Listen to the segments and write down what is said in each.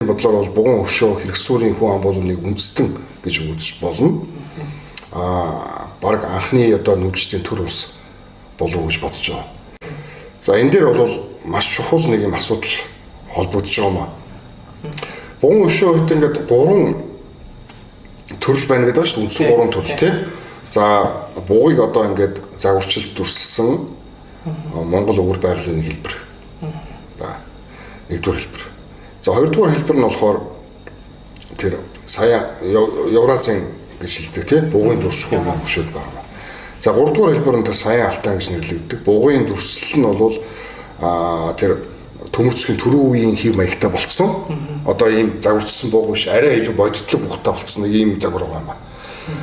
бодлоор бол бугуун өшөө хэрэгсүүрийн хүн ам бол нэг үндэстэн гэж үзэж болно. Бараг анхны одоо нүүжтийн төр ус болов уу гэж бодож байгаа. За энэ дээр бол маш чухал нэг юм асуудал холбогдож байгаа юм аа. Бугуун өшөө хэд ингээд 3 төрөл байна гэдэг шүү. Үндсэн 3 төрөл тий. За бугыг одоо ингээд загварчил дүрслсэн Монгол өвөр байгалийн нэг хэлбэр. Нэгдүгээр хэлбэр. За хоёрдугаар хэлбэр нь болохоор тэр сая Евразийн гэж хэлдэг тий. Бугын дүрсгүй хөшөөд байна. За гуравдугаар хэлбэр нь тэр саяын алтан гэж нэрлэгддэг. Бугын дүрслэл нь бол тэр төмөрцгийн түрүү үеийн хэв маягтай болцсон. Одоо ийм загварчсан буг биш, арай илүү бодитлог бугтай болцсон нэг ийм загвар байгаа юм аа.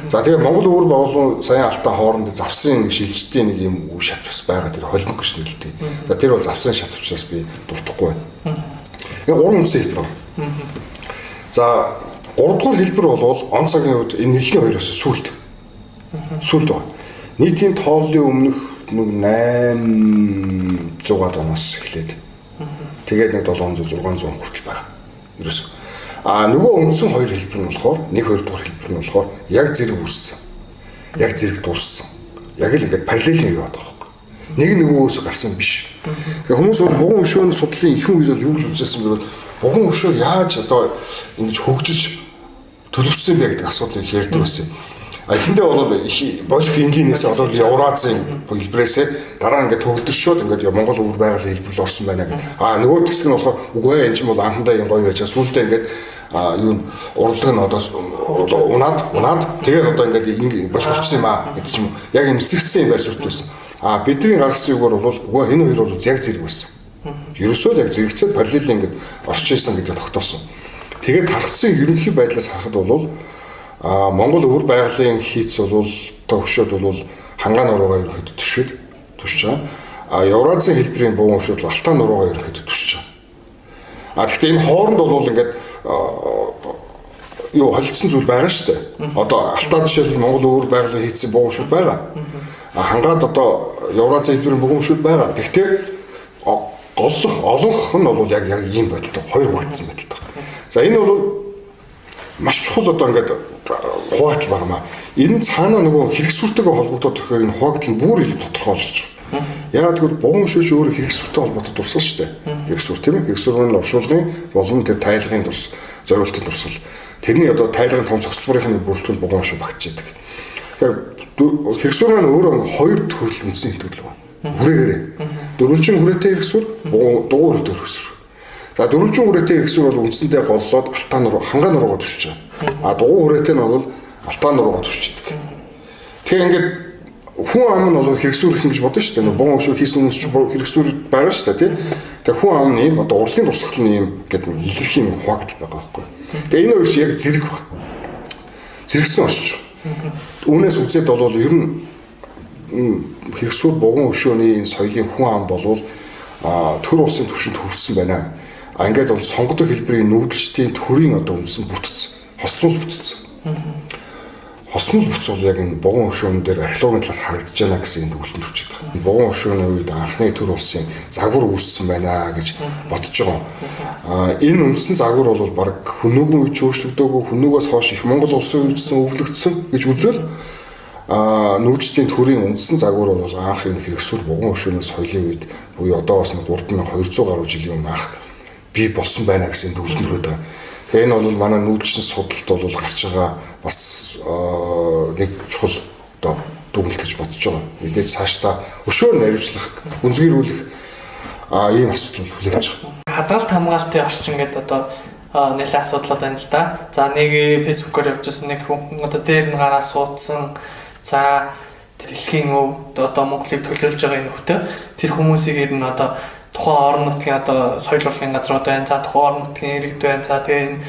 За тэгээ Монгол өвөр болон саяын алтан хоорондын завсын нэг шилжилтийн нэг ийм үе шат бас байгаа. Тэр холбог гэж нэрлэдэг. За тэр бол завсын шат учраас би дуртахгүй байна. Энэ 3 үндсэн хэлбэр байна. За 3 дугаар хэлбэр бол он цагийн үед энэ эхний хоёроос сүлд байна. Нийтийн тооллын өмнөх нэг 800-аад оноос эхлээд тэгээд нэг 700-600 он хүртэл байна. Ерөөсөө. Нөгөө үндсэн хоёр хэлбэр нь болохоор нэг хоёр дугаар хэлбэр нь болохоор яг зэрэг үүссэн. Яг зэрэг дууссан. Яг л ингээд параллел нэг яваад байгаа байхгүй. Нэг нөгөөөөс гарсан биш. Тэгэхээр хүмүүс бол бугуун өшөөний судлалын ихэнх үед бол юу гэж үзсэн бэ? Бугуун өшөө яаж одоо ингэж хөгжиж төлөвшсөн бэ гэдэг асуудлыг ярьдаг байсан. Эхэндээ бол болох энгийнээс одоо Евразийн хэлбэрээсээ дараа ингээд төгөлдршөөд ингээд Монгол өвөр байгалийн хэлбэрлэл орсон байна гэх. Нөгөө хэсэг нь болохоор үгүй ээ энэ чинь бол анхандаа юм гоё байж сүүлдээ ингээд юу урлаг нь одоо унаад тэгээд одоо ингээд болчихсон юм гэдэг ч юм уу. Яг юм эсрэгцсэн юм байр суурь байсан. Бидний гаргасан юугаар бол үгүй энэ хоёр бол яг зэрэг байсан. Ерөөсөө яг зэрэгцээд параллел ингээд орч ирсэн гэдэг тогтоосон. Тэгээд тархсан ерөнхий байдлаас харахад бол Монгол өвөр байгалийн хийц бол төвшөөд бол хангаан нуруугаа ерөөхдөө төшж байгаа. Евразийн хэлбэрийн бугуун өшөөд алтан нуруугаа ерөөхдөө төшж байгаа. Гэхдээ энэ хооронд бол ингээд юу холилдсон зүйл байгаа шүү дээ. Одоо алтан жишээлбэл Монгол өвөр байгалийн хийцийн бугуун өшөөд байгаа. Хангаад одоо Евразийн хэлбэрийн бугуун өшөөд байгаа. Гэхдээ олонх нь бол яг ийм байдалтай хоёр хуваагдсан байдалтай. За энэ бол маш чухал одоо ингээд хуваагдал байна. Энэ цаана нөгөө хэрэгсүүртэйгээ холбогдоод тэгэхээр энэ хуваагдал нь бүр илүү тодорхой болж байгаа. Яагаад гэвэл бугуун өшөөч өөрөө хэрэгсүүртэй холбоотой дурсал шүү дээ. Хэрэгсүүр тийм ээ. Хэрэгсүүрийн оршуулгын болон тэр тайлгын дурс, зориултын дурсал. Тэрний одоо тайлгын том цогцлборын бүрэлдэхүүн бугуун өшөө багтчихдаг. Тэгэхээр хэрэгсүүр маань өөрөө хоёр төрөл үндсэн төрөл байна. Хүрээлээрээ. Дөрвөлжин хүрээтэй хэрэгсүүр, дугуй хүрээтэй хэрэгсүүр. За дөрвөлжин хүрээтэй хэрэгсүүр бол үндсэндээ голлоод алтан нуруу, хангаан нуруугаа төшж байгаа. Дугуй хүрээтэй нь бол алтан нуруугаа төшж идэг. Тэгээ ингээд хүн ам нь бол хэрэгсүүр их юм гэж бодсон шүү дээ. Бугуун өшөө хийсэн хүмүүс ч хэрэгсүүр байгаа шүү дээ, тийм. Тэгээ хүн ам нь ийм одоо урлагийн тусгал нь ийм гэдэг илэрх юм хуваагдал байгаа байхгүй. Тэгээ энэ хоёр шиг яг зэрэг баг. Зэрэгсэн орчиж байгаа. Үүнээс үзээд бол ер нь хэрэгсүүр бугуун өшөөний энэ соёлын хүн ам болвол төр улсын түвшинд хүрсэн байна. Ингээд бол сонгодог хэлбэрийн нүүдэлчдийн төрийн одоо үндсэн бүтц, хослол бүтц. Хослол бүтц бол яг энэ бугуун өшөөн дээр археологийн талаас харагдаж байна гэсэн энэ төгөлтөнд хүрчээд байгаа. Бугуун өшөөний үед анхны төр улсын загвар үүссэн байна гэж бодож байгаа. Энэ үндсэн загвар бол баг хүннүгэн үеч өөрчлөгдөөгүй, хүннүгээс хойш их Монгол улсын үеичсэн өвлөгдсөн гэж үзвэл нүүжтийн төрийн үндсэн загвар бол анх энэ хэрэгсүүр бугуун өшөөний соёлын үед буюу одоос нь 3200 гаруй жилийн өмнө анх бий болсон байна гэсэн төвлөрөөд байгаа. Тэгэхээр энэ бол манай нүүжсэн судалт бол гарч байгаа бас нэг чухал одоо дүгнэлт гэж бодож байгаа. Мэдээж цаашдаа өшөөр наривчлах, үнзгэрүүлэх ийм асуудал хүлээж байгаа. Хадгалт хамгаалтын орчин гэдэг одоо нэлээд асуудлууд байна л да. За нэг фэйсбүүкээр явуулсан нэг хүн одоо дээр нь гараа суудсан. За дэлхийн өв одоо Монголыг төлөөлж байгаа энэ хөвтө тэр хүмүүсийг ер нь одоо тухайн орон нутгийн одоо соёл урлагийн газрууд байна. За тухайн орон нутгийн иргэд байна. За тэгээ энэ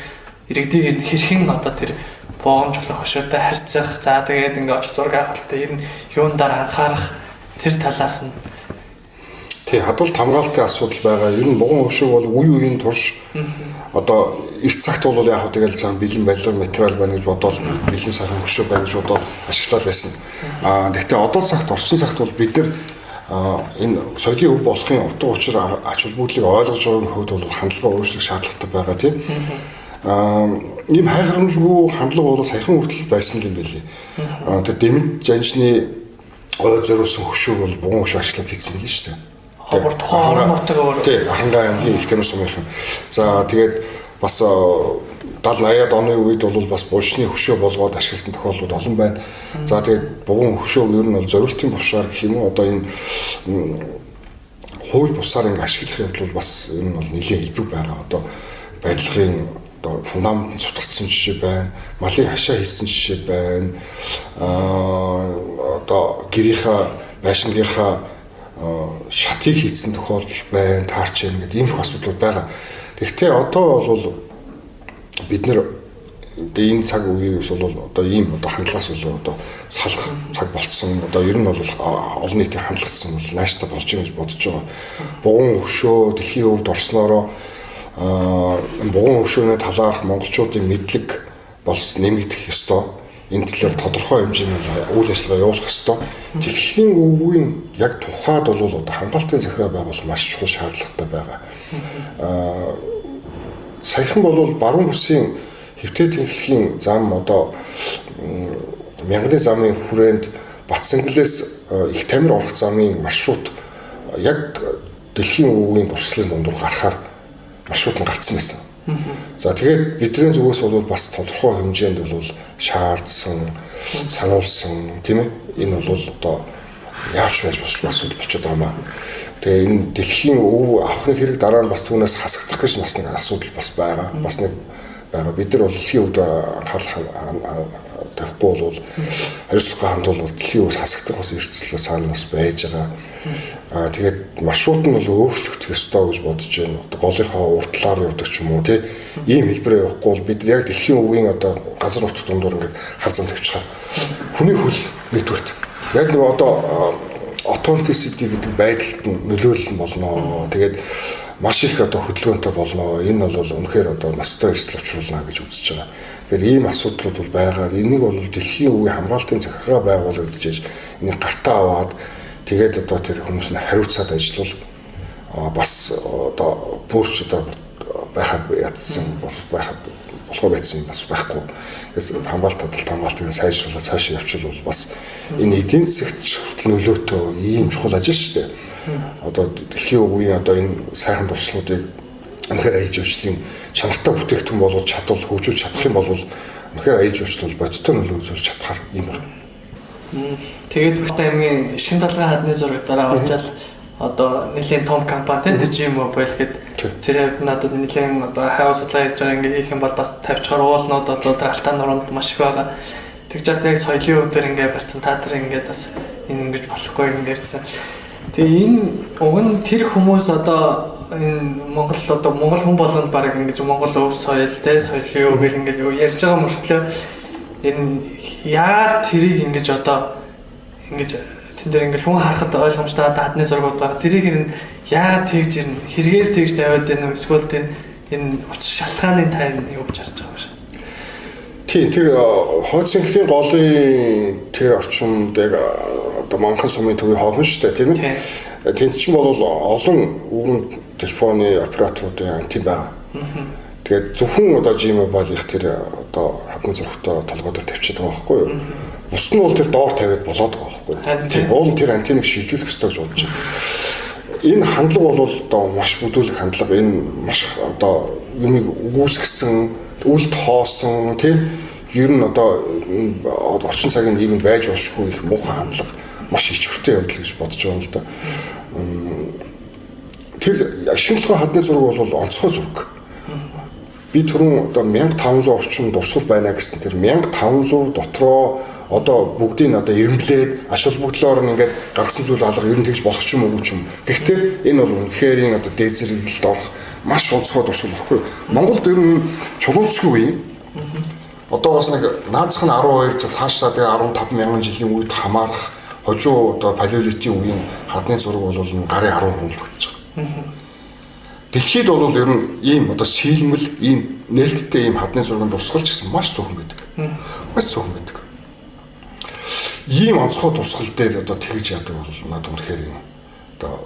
иргэдийг хэрхэн одоо тэр боомжлох хөшөөтэй харьцах. За тэгээд ингээ очих зураг авахлаа ер нь юундаар анхаарах тэр талаас нь хадгалт хамгаалтын асуудал байгаа. Ер нь бугуун өшөө бол үе үеийн турш одоо эрт цагт бол яг хөө тэгэл цаан бэлэн барилга материал байна гэж бодоод бэлэн сархан өшөө байна гэж бодоод ашиглаад байсан. Гэхдээ одоо цагт орчин цагт бол бид нар энэ соёлын өв болохын утга учир ач холбогдлыг ойлгож байгаагийн хувьд бол хандлага өөрчлөх шаардлагатай байгаа тийм. Ийм хайхрамжгүй хандлага бол саяхан хүртэл байсан юм билий. Тэр дэмэд жанжны ой зориулсан хөшөөг бол бугуун хөшөө ажиллаад хийсэн билий шүү дээ. Хогор тухайн орон нутаг өөр. Тийм, Ахангай аймгийн их тэмээс сумынхан. За тэгээд бас 70-80-аад оны үед бол бас булшны хөшөө болгоод ашигласан тохиолдлууд олон байна. За тэгээд бугуун хөшөө ер нь бол зориултын бушаар гэх юм уу одоо энэ хууль бусаар ингэ ашиглах явдал бол бас ер нь бол нэлээд илбэг байгаа. Одоо барилгын одоо фундамент нь сутгацсан жишээ байна. Малын хашаа хийсэн жишээ байна. Одоо гэрийнхаа байшингийнхаа шатыг хийсэн тохиолдол байна. Таарч яана гэдэг ийм их асуудлууд байгаа. Гэхдээ одоо бол бид нэр энэ цаг үеэс бол одоо ийм одоо хандлагаас бол одоо салах цаг болцсон. Одоо ер нь бол олон нийтийн хандлагцсан бол нааштай болж байгаа гэж бодож байгаа. Бугуун хөшөө дэлхийн өвд орсноороо бугуун хөшөөний талаарх монголчуудын мэдлэг болс нэмэгдэх ёстой. Энэ талаар тодорхой хэмжээний үйл ажиллагаа явуулах ёстой. Дэлхийн өвгийн яг тухайд бол одоо хамгаалтын захираа байгуул маш чухал шаардлагатай байгаа. Саяхан бол баруун бүсийн хэвтээ тэнхлэхийн зам одоо мянганы замын хүрээнд Батсангалаас их тамир орох замын маршрут яг дэлхийн өвгийн дурслын дундуур гарахаар маршрут нь гарцсан байсан. За тэгээд бидний зүгээс бол бас тодорхой хэмжээнд бол шаардсан, сануулсан тийм ээ. Энэ бол одоо яавч байж болох асуудал болчиход байгаа маа. Тэгээ энэ дэлхийн өв авахны хэрэг дараа нь бас түүнээс хасагдах гэж бас нэг асуудал бас байгаа. Бас нэг байгаа. Бид нар бол дэлхийн өвд анхаарал тавихгүй бол хариуцлагын хандвал дэлхийн өвс хасагдах бас эрсдэл цаана бас байж байгаа. Тэгээд маршрут нь бол өөрчлөгдөх ёстой гэж бодож байна. Голынхаа урт талаар явдаг ч юм уу тий. Ийм хэлбэрээр явахгүй бол бид яг дэлхийн өвгийн одоо газар нутгад дундуур ингээд хар зам тавьчихаа. Хүний хөл нэгдүгürt. Яг нэг одоо authenticity гэдэг байдалд нь нөлөөлөл болно. Тэгээд маш их одоо хөдөлгөөнтэй болно. Энэ бол үнэхээр одоо ностой эрсдэл учруулна гэж үзэж байгаа. Тэгэхээр ийм асуудлууд бол байгаа. Энийг бол дэлхийн өвгийн хамгаалтын захиргаа байгуулагдаж энийг гартаа аваад тэгээд одоо тэр хүмүүс нь хариуцаад ажиллавал бас одоо бүрч одоо байхад ядсан байхад болохоо байсан юм бас байхгүй. Тэгэхээр хамгаалтын сайжруулаад цаашаа явуул бас энэ эдийн засагт хүртэл нөлөөтэй ийм чухал ажил шүү дээ. Одоо дэлхийн өвгийн одоо энэ сайхан дурслуудыг үнэхээр аяж уучлалын чанартай бүтээгдэхүүн болгож чадвал хөгжүүлж чадах юм бол үнэхээр аяж уучлал бодиттой нөлөө үзүүлж чадхаар юм байна. Тэгээд Бүхтэй аймгийн Ишгэн талгын хадны зурагтаараа очиад одоо нэлийн том компани тэр GMO байлгээд тэр хэвд надад нэлийн одоо хайр судлаа хийж байгаа ингээ хийх юм бол бас тавьчихаар уулнууд одоо тэр алтан нурамд маш их байгаа. Тэгж яг соёлын өдөр ингээ барьсан та тэр ингээ бас энэ ингэж болохгүй ингээрсэн. Тэгээ энэ уг нь тэр хүмүүс одоо энэ Монгол хүн болгонд баг ингэж Монгол өв соёл тэ соёлын өв гэл ингээ ярьж байгаа мөртлөө энэ яагаад тэрийг ингэж одоо ингэж тэн дээр ингээл хүн харахад ойлгомжтой хадны зургууд байгаа. Тэрийг нь яагаад тэгж ирнэ? Хэрэгээр тэгж тавиад байна уу? Эсвэл тэр энэ учир шалтгааны тань юу гэж харж байгаа юм шиг. Тийм тэр хойцсонхлийн голын тэр орчинд яг одоо манхан сумын төвийн хоолн шүү дээ тийм ээ. Тэнд чинь бол олон өвгөн телефоны операторуудын антен байгаа. Тэгээд зөвхөн одоо G-Mobile их тэр одоо хадны зургтай толгойд тавьчихад байгаа байхгүй юу? Бус нь бол тэр доор тавиад болоод байгаа байхгүй юу? Тийм уул тэр антеныг шилжүүлэх ёстой гэж бодож байна. Энэ хандлага бол одоо маш бүдүүлэг хандлага. Энэ маш одоо юмыг үгүйсгэсэн, үл тоосон тийм ер нь одоо орчин цагийн нийгэм байж болшгүй их муухай хандлага маш их чөлөөтэй явдал гэж бодож байгаа юм л да. Тэр ашиглахын хадны зураг бол онцгой зураг. Би түрүүн одоо 1500 орчим дурсгал байна гэсэн тэр 1500 дотроо одоо бүгдийг одоо ирэмблээд аш холбогдлоор нь ингээд гаргасан зүйл алга ер нь тэгж болох ч юм уу ч юм. Гэхдээ энэ бол үнэхээр одоо дээд зэрэглэлд орох маш онцгой дурсгал баггүй. Монголд ер нь чулуунцгийн үе одоо бас нэг наазах нь 12 жил цаашдаа тэгээ 15 мянган жилийн үед хамаарах хожуу одоо палеолитийн үеийн хадны зураг бол гарын 10 хүнлэгдэж байгаа. Дэлхийд бол ер нь ийм одоо сэлмэл ийм нээлттэй ийм хадны зургийн дурсгалч гэсэн маш цөөхөн байдаг. Маш цөөхөн байдаг. Ийм онцгой дурсгал дээр одоо тэгж яадаг бол надад үнэхээр одоо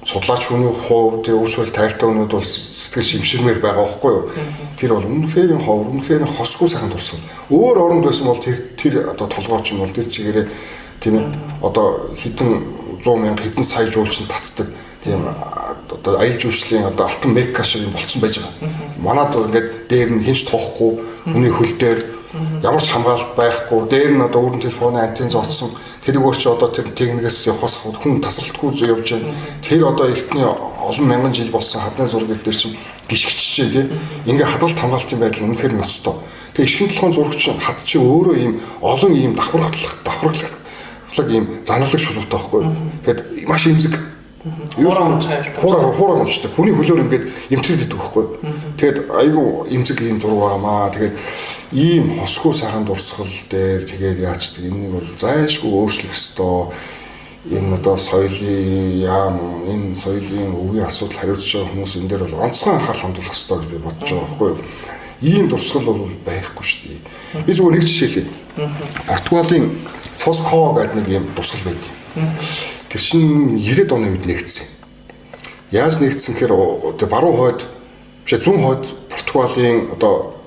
судлаач хүний хувьд өв соёл тайртай өнүүд бол сэтгэл шимширмээр байгаа байхгүй юу? Тэр бол үнэхээр ховор, үнэхээр хосгүй сайхан дурсгал. Өөр оронд байсан бол тэр одоо толгойч нь бол тэр чигээрээ тийм ээ одоо хэдэн 100 мянга хэдэн сая жуулчин татдаг тийм одоо аялал жуулчлалын одоо алтан мекка шиг юм болцсон байж байгаа. Манад ингээд дээр нь хинч тоохгүй хүний хөл дээр ямар ч хамгаалалт байхгүй дээр нь одоо өрн телефоны антен зооцсон тэрийг өөр чи одоо тэр техникээс явахаас хүн тасралтгүй явж байна. Тэр одоо эртний олон мянган жил болсон хадны зураг дээр чинь гიშгчж дээ тийм. Ингээ хадгалт хамгаалтын байдал үнэхээр ноцтой. Тэгээ ишгэн толгойн зурагч хад чи өөрөө ийм олон ийм давхаргалах ийм заналаг шулуутай байхгүй. Тэгэхэд маш имзэг хуураа уншдаг. Хүний хөлөөр ингээд эмтрээд идэх байхгүй. Тэгээд айгүй имзэг ийм зураг байгаамаа. Тэгээд ийм хосгүй сайхан дурсгал дээр тэгээд яачдаг. Энэнийг бол зайшгүй өөрчлөх ёстой. Энэ одоо соёлын яам, энэ соёлын өвгийн асуудал хариуцж байгаа хүмүүс энэ дээр бол онцгой анхаарал хандуулах ёстой гэж би бодож байгаа байхгүй. Ийм дурсгал бол байхгүй шүү дээ. Би зүгээр нэг жишээ хэлье. Португалийн Фоско гэдэг нэг юм дурсгал байдаг. Тэр чинь 90-ад оны үед нэгдсэн. Яаж нэгдсэн гэхээр баруун хойд биш зүүн хойд Португалийн одоо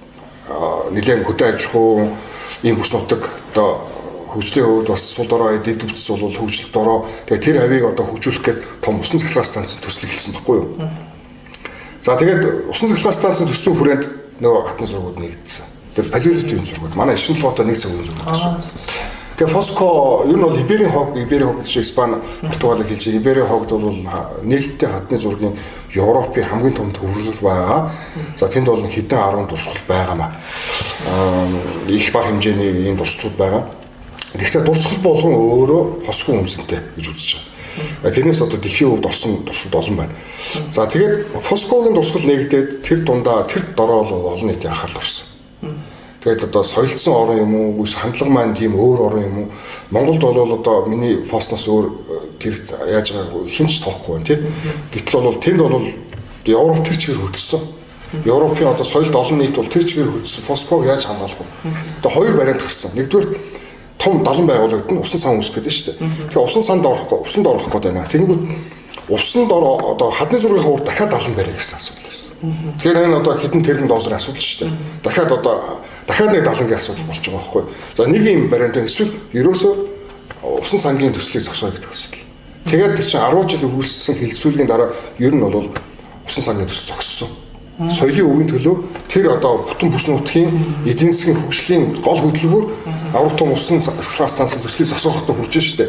нэлээд хөдөө аж ахуй ийм бүс нутаг одоо хөгжлийн хувьд бас сул дорой эд дэвчс бол хөгжлөлт дорой. Тэгээ тэр хавийг одоо хөгжүүлэх гээд том усан цахилгаан станц төслийг хэлсэн байхгүй юу? За тэгээд усан цахилгаан станцын төслийн хүрээнд нөгөө хатны зургууд нэгдсэн. Тэр палеолитийн зургууд манай ишин толгойтой нэг сая зургууд гэсэн. Тэгээ Фоско ер нь бол Иберийн хог шиг Испани, Португалыг хэлж байгаа. Иберийн хогд бол нээлттэй хадны зургийн Европын хамгийн том төвөрлөл байгаа. За тэнд бол хэдэн 10 дурсгал байгаамаа. Их бага хэмжээний ийм дурсгалууд байгаа. Гэхдээ дурсгал болгон өөрөө хосгүй өмсөнтэй гэж үзэж байгаа. Тэрнээс одоо дэлхийн хувьд орсон дурсгалд олон байна. За тэгээд Фоскогийн дурсгал нэгдээд тэр дундаа тэр дорой бол олон нийтийн анхаарал орсон. Тэгээд одоо соёлцсон орн юм уу, хандлага маань тийм өөр орн юм уу? Монголд бол одоо миний постноос өөр тэр яаж байгааг хинч тоохгүй байна тийм. Гэтэл бол тэнд бол Европ тэр чигээр хөдөлсөн. Европын одоо соёлд олон нийт бол тэр чигээр хөдөлсөн. Фоског яаж хамгаалах вэ? Одоо хоёр вариант гарсан. Нэгдүгээр том далан байгуулагдана, усан сан үүсгэх гэдэг шүү дээ. Тэгэхээр усан санд усанд орох гэдэг байна. Тэнгүүд усанд одоо хадны зургийн хавар дахиад далан барих гэсэн асуудал байсан. Тэгэхээр энэ одоо хэдэн тэрбум долларын асуудал шүү дээ. Дахиад нэг далангийн асуудал болж байгаа байхгүй. За нэг юм вариант эсвэл ерөөсөө усан сангийн төслийг зогсооё гэдэг асуудал. Тэгээд тэр чинь 10 жил үргэлжлсэн хилцүүлгийн дараа ер нь бол усан сангийн төсөл зогссон. Соёлын өвгийн төлөө тэр одоо бүтэн бүс нутгийн эдийн засгийн хөгжлийн гол хөдөлгөөр аврал том усан станцын төслийг зогсоохтой хүрж штэ.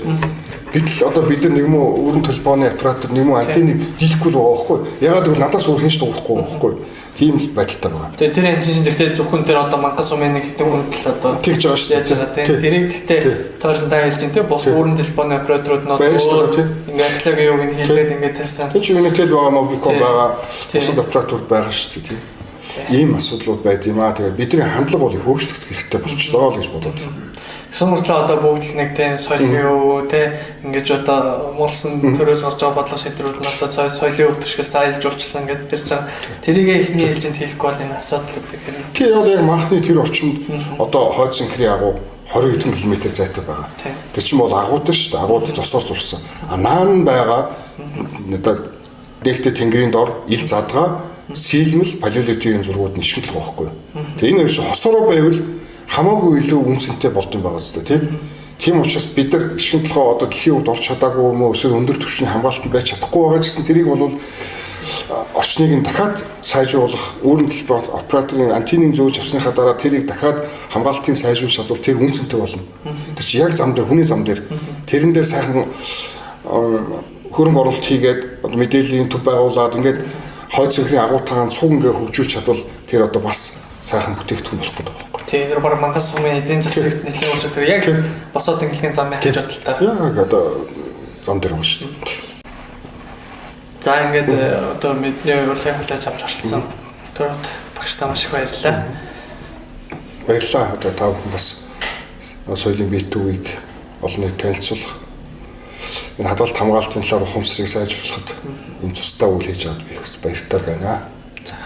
Гэтэл одоо бид нар нэг мөө өрн телефоны оператор нэг мөө антенныг дийлэхгүй байгаа байхгүй. Ягаад гэвэл надаас өөр хинч дуурахгүй байхгүй. Тийм байдалтай байгаа. Тэгээ тэр анжин гэхдээ зөвхөн тэр одоо мангас сумын нэг хэдэн хүндэл одоо тэгж байгаа шүү дээ. Тэрийг гэхдээ тойрсон та хэлж дээ. Бус өрн телефоны операторууд нь одоо ингээ архилогийн юуг нь хийлгээд ингээ тавьсан. Тэр чинь Unitel байгаа, Mobicom байгаа, бусад операторууд байгаа шүү дээ. Ийм асуудлууд байд юм аа. Тэгээд бидний хандлага бол их өөрчлөгдөх хэрэгтэй болчихлоо гэж бодоод байна. Сумрлаа одоо бүгд л нэг тийм соёлын юу те ингэж одоо муулсан төрөөс орж байгаа бодлого шийдвэрүүд нь одоо соёлын өвтөшгөөс айлж уулчлаа ингээд тэр чинь тэрийг эхний ээлжинд хийхгүй бол энэ асуудал гэдэг юм. Тий яг манхны тэр орчинд одоо хойд синхрийн агуу 20 хэдэн км зайтай байгаа. Тэр чинь бол агуудаа шүү дээ. Агууд зосоор зурсан. Наан байгаа одоо дээлтэй тэнгэрийн дор ил задгаа сийлмэл палеолитийн зургууд нь ишгэлэх байхгүй. Тэгээ энэ чинь хосороо байвал хамаагүй илүү үнцэнтэй болдсон байгаа зү тийм. Тийм учраас бид нар ишгэн толгой одоо дэлхийн үед орч чадаагүй юм уу эсвэл өндөр түвшний хамгаалалт байж чадахгүй байгаа гэсэн тэрийг бол орчныг нь дахиад сайжруулах өөрийн телефон операторын антеннийн зөөж авсныхаа дараа тэрийг дахиад хамгаалтын сайжруулах чадвар тэр үнцэнтэй болно. Тэр чи яг зам дээр хүний зам дээр тэрэн дээр сайхан хөрөнгө оруулалт хийгээд мэдээллийн төв байгуулад ингээд хойд синхрийн агуутагаан цуг ингээ хөгжүүлж чадвал тэр одоо бас сайхан бүтээгдэхүүн болох гэдэг байна. Тийм нэр баг мангас сумын эдийн засагт нэлээд өөрчлөлт яг босоод инглигийн зам яаж бодлоо. Яг одоо зам дээр байна шүү дээ. За ингээд одоо мэдний урлагийн халаач авч орсон. Төрөд багштай маш их баярлалаа. Баярлалаа. Одоо та бүхэн бас соёлын бие төвийг олон нийт танилцуулах. Энэ хадгалт хамгаалтын талаар ухамсарыг сайжруулахад энэ тусдаа үйл хийж аваад би бас баяртай байна.